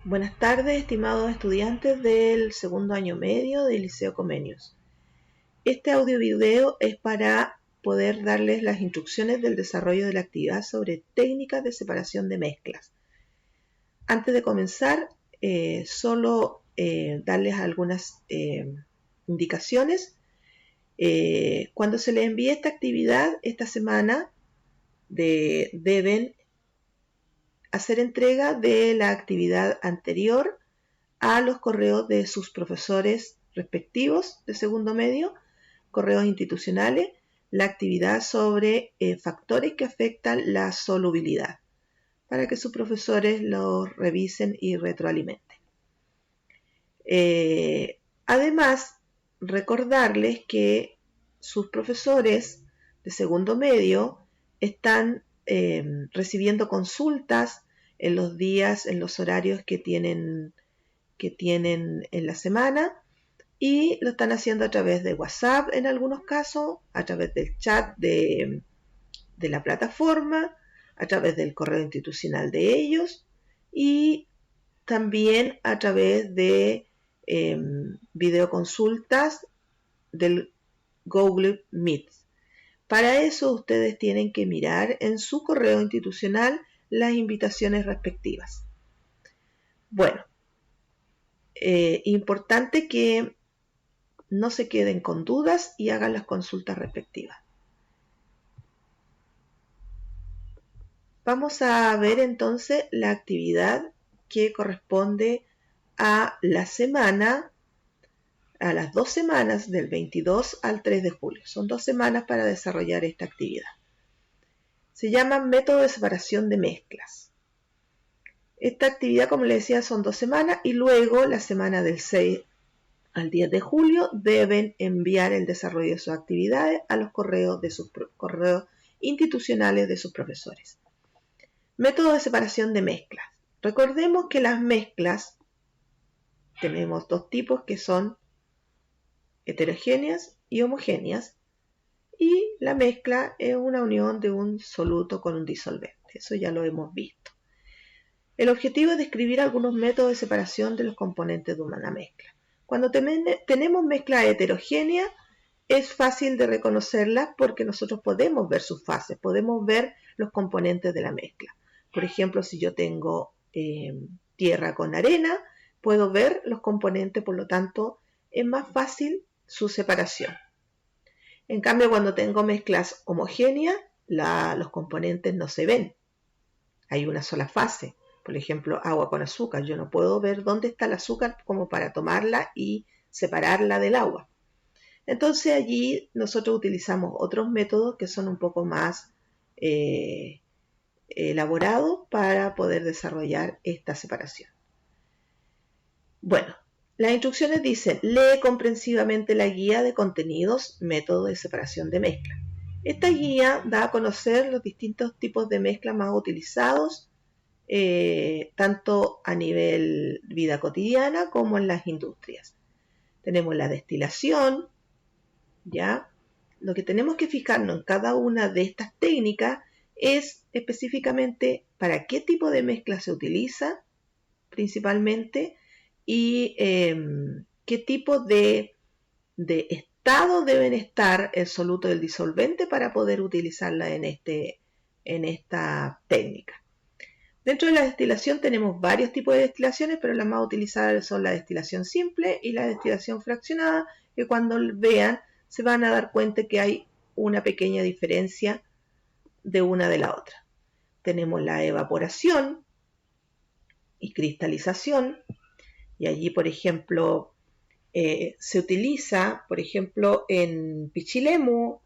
Buenas tardes, estimados estudiantes del segundo año medio del Liceo Comenius. Este audio video es para poder darles las instrucciones del desarrollo de la actividad sobre técnicas de separación de mezclas. Antes de comenzar, solo darles algunas indicaciones. Cuando se les envíe esta actividad esta semana, deben hacer entrega de la actividad anterior a los correos de sus profesores respectivos de segundo medio, correos institucionales, la actividad sobre factores que afectan la solubilidad, para que sus profesores los revisen y retroalimenten. Además, recordarles que sus profesores de segundo medio están recibiendo consultas en los días, en los horarios que tienen en la semana, y lo están haciendo a través de WhatsApp en algunos casos, a través del chat de la plataforma, a través del correo institucional de ellos y también a través de videoconsultas del Google Meet. Para eso ustedes tienen que mirar en su correo institucional las invitaciones respectivas. Bueno, importante que no se queden con dudas y hagan las consultas respectivas. Vamos a ver entonces la actividad que corresponde a la semana, a las 2 semanas del 22 al 3 de julio. Son 2 semanas para desarrollar esta actividad. Se llama método de separación de mezclas. Esta actividad, como les decía, son 2 semanas y luego la semana del 6 al 10 de julio deben enviar el desarrollo de sus actividades a los correos institucionales de sus profesores. Método de separación de mezclas. Recordemos que las mezclas tenemos 2 tipos que son heterogéneas y homogéneas, y la mezcla es una unión de un soluto con un disolvente. Eso ya lo hemos visto. El objetivo es describir algunos métodos de separación de los componentes de una mezcla. Cuando tenemos mezcla heterogénea, es fácil de reconocerlas porque nosotros podemos ver sus fases, podemos ver los componentes de la mezcla. Por ejemplo, si yo tengo tierra con arena, puedo ver los componentes, por lo tanto, es más fácil su separación. En cambio, cuando tengo mezclas homogéneas, los componentes no se ven. Hay una sola fase. Por ejemplo, agua con azúcar. Yo no puedo ver dónde está el azúcar como para tomarla y separarla del agua. Entonces allí nosotros utilizamos otros métodos que son un poco más elaborados para poder desarrollar esta separación. Bueno, las instrucciones dicen: lee comprensivamente la guía de contenidos, método de separación de mezcla. Esta guía da a conocer los distintos tipos de mezcla más utilizados, tanto a nivel vida cotidiana como en las industrias. Tenemos la destilación, ¿ya? Lo que tenemos que fijarnos en cada una de estas técnicas es específicamente para qué tipo de mezcla se utiliza principalmente y qué tipo de estado deben estar el soluto del disolvente para poder utilizarla en esta técnica. Dentro de la destilación tenemos varios tipos de destilaciones, pero las más utilizadas son la destilación simple y la destilación fraccionada, que cuando vean se van a dar cuenta que hay una pequeña diferencia de una de la otra. Tenemos la evaporación y cristalización, y allí, por ejemplo, se utiliza, por ejemplo, en Pichilemu,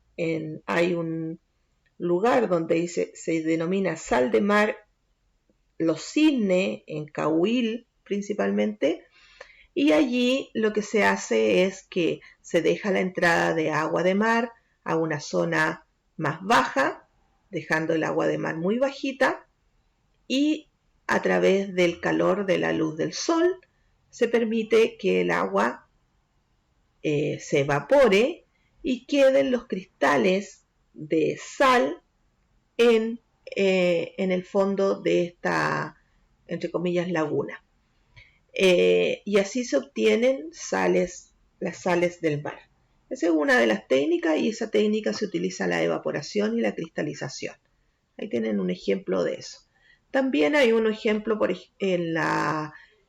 hay un lugar donde se denomina sal de mar Los Cisnes, en Cahuil principalmente, y allí lo que se hace es que se deja la entrada de agua de mar a una zona más baja, dejando el agua de mar muy bajita, y a través del calor de la luz del sol se permite que el agua se evapore y queden los cristales de sal en el fondo de esta, entre comillas, laguna. y así se obtienen las sales del mar. Esa es una de las técnicas y esa técnica se utiliza la evaporación y la cristalización. Ahí tienen un ejemplo de eso. También hay un ejemplo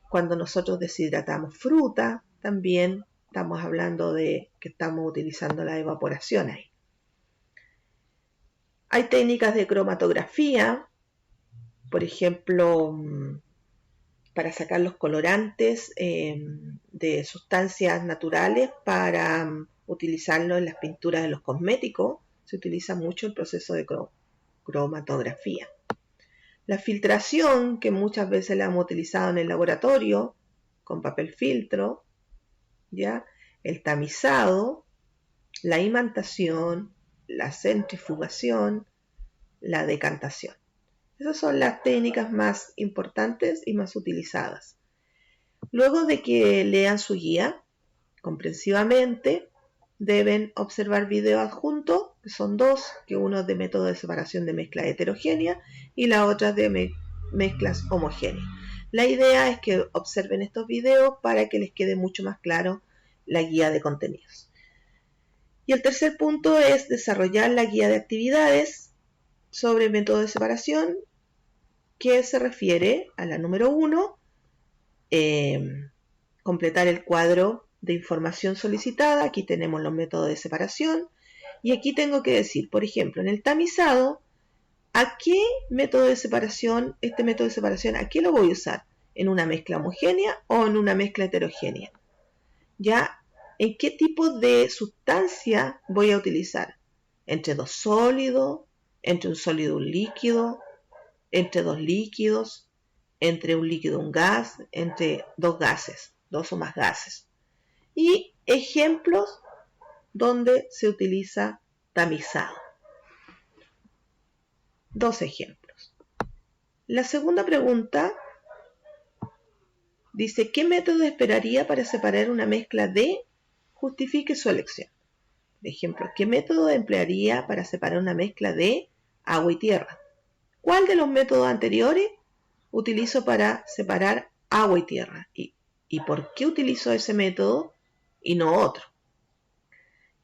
cuando nosotros deshidratamos fruta, también estamos hablando de que estamos utilizando la evaporación ahí. Hay técnicas de cromatografía, por ejemplo, para sacar los colorantes de sustancias naturales para utilizarlo en las pinturas de los cosméticos. Se utiliza mucho el proceso de cromatografía. La filtración, que muchas veces la hemos utilizado en el laboratorio con papel filtro, ¿ya? El tamizado, la imantación, la centrifugación, la decantación. Esas son las técnicas más importantes y más utilizadas. Luego de que lean su guía comprensivamente, deben observar videos adjuntos, que son dos, que uno es de método de separación de mezcla heterogénea y la otra de mezclas homogéneas. La idea es que observen estos videos para que les quede mucho más claro la guía de contenidos. Y el tercer punto es desarrollar la guía de actividades sobre el método de separación, que se refiere a la número 1, completar el cuadro de información solicitada. Aquí tenemos los métodos de separación y aquí tengo que decir, por ejemplo, en el tamizado, ¿a qué método de separación, este método de separación, a qué lo voy a usar? ¿En una mezcla homogénea o en una mezcla heterogénea? ¿Ya? ¿En qué tipo de sustancia voy a utilizar? ¿Entre dos sólidos? ¿Entre un sólido y un líquido? ¿Entre dos líquidos? ¿Entre un líquido y un gas? ¿Entre dos gases? Dos o más gases. Y ejemplos donde se utiliza tamizado. Dos ejemplos. La segunda pregunta dice, ¿qué método esperaría para separar una mezcla de? Justifique su elección. Por ejemplo, ¿qué método emplearía para separar una mezcla de agua y tierra? ¿Cuál de los métodos anteriores utilizo para separar agua y tierra? ¿Y por qué utilizo ese método y no otro?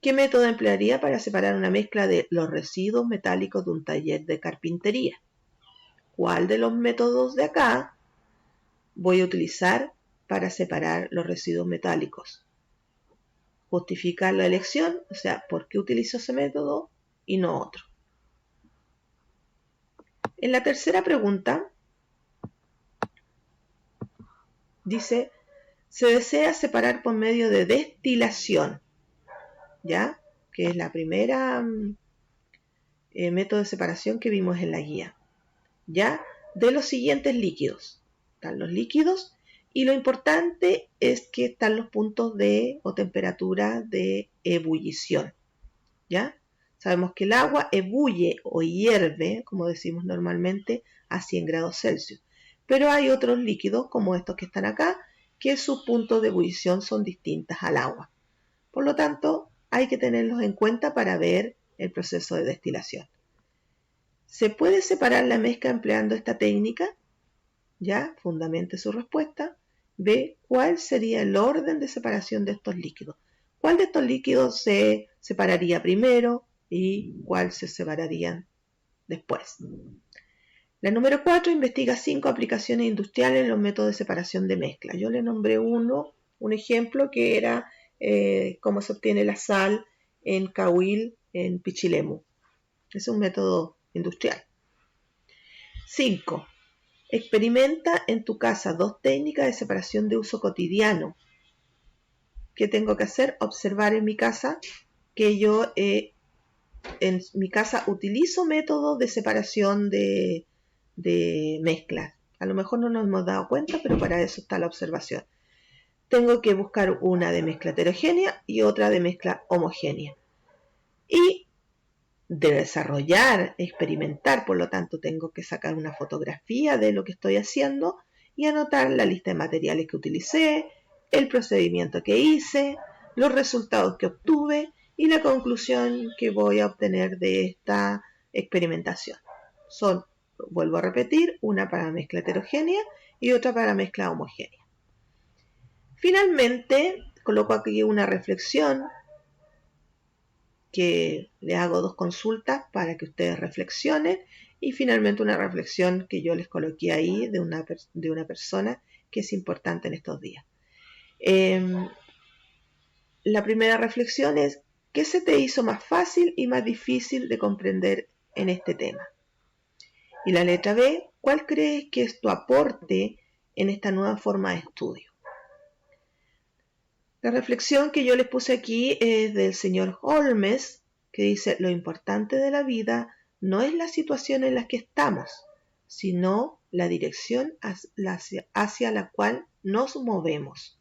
¿Qué método emplearía para separar una mezcla de los residuos metálicos de un taller de carpintería? ¿Cuál de los métodos de acá voy a utilizar para separar los residuos metálicos? Justificar la elección, o sea, ¿por qué utilizo ese método y no otro? En la tercera pregunta dice, se desea separar por medio de destilación, ¿ya? Que es la primera método de separación que vimos en la guía, ¿ya? De los siguientes líquidos. Están los líquidos y lo importante es que están los puntos o temperatura de ebullición, ¿ya? Sabemos que el agua ebulle o hierve, como decimos normalmente, a 100 grados Celsius. Pero hay otros líquidos, como estos que están acá, que sus puntos de ebullición son distintas al agua. Por lo tanto, hay que tenerlos en cuenta para ver el proceso de destilación. ¿Se puede separar la mezcla empleando esta técnica? ¿Ya? Fundamente su respuesta. Ve cuál sería el orden de separación de estos líquidos. ¿Cuál de estos líquidos se separaría primero y cuál se separarían después? La número 4, investiga 5 aplicaciones industriales en los métodos de separación de mezcla. Yo le nombré un ejemplo que era cómo se obtiene la sal en Cahuil, en Pichilemu. Es un método industrial. 5. Experimenta en tu casa 2 técnicas de separación de uso cotidiano. ¿Qué tengo que hacer? Observar en mi casa que yo en mi casa utilizo métodos de separación de mezclas. A lo mejor no nos hemos dado cuenta, pero para eso está la observación. Tengo que buscar una de mezcla heterogénea y otra de mezcla homogénea. Y de desarrollar, experimentar, por lo tanto tengo que sacar una fotografía de lo que estoy haciendo y anotar la lista de materiales que utilicé, el procedimiento que hice, los resultados que obtuve y la conclusión que voy a obtener de esta experimentación. Vuelvo a repetir, una para mezcla heterogénea y otra para mezcla homogénea. Finalmente, coloco aquí una reflexión que le hago 2 consultas para que ustedes reflexionen y finalmente una reflexión que yo les coloqué ahí de una persona que es importante en estos días. La primera reflexión es: ¿qué se te hizo más fácil y más difícil de comprender en este tema? Y la letra B: ¿cuál crees que es tu aporte en esta nueva forma de estudio? La reflexión que yo les puse aquí es del señor Holmes, que dice: lo importante de la vida no es la situación en la que estamos, sino la dirección hacia la cual nos movemos.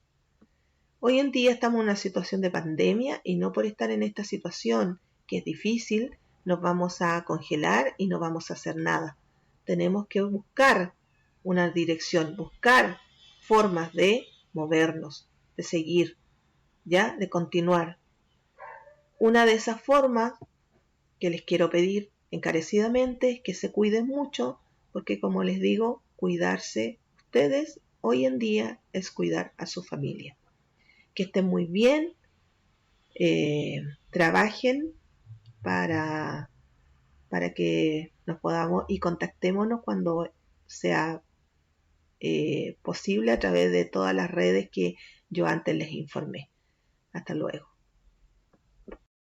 Hoy en día estamos en una situación de pandemia y no por estar en esta situación, que es difícil, nos vamos a congelar y no vamos a hacer nada. Tenemos que buscar una dirección, buscar formas de movernos, de seguir, ya, de continuar. Una de esas formas que les quiero pedir encarecidamente es que se cuiden mucho, porque como les digo, cuidarse ustedes hoy en día es cuidar a su familia. Que estén muy bien, trabajen para que nos podamos y contactémonos cuando sea posible a través de todas las redes que yo antes les informé. Hasta luego.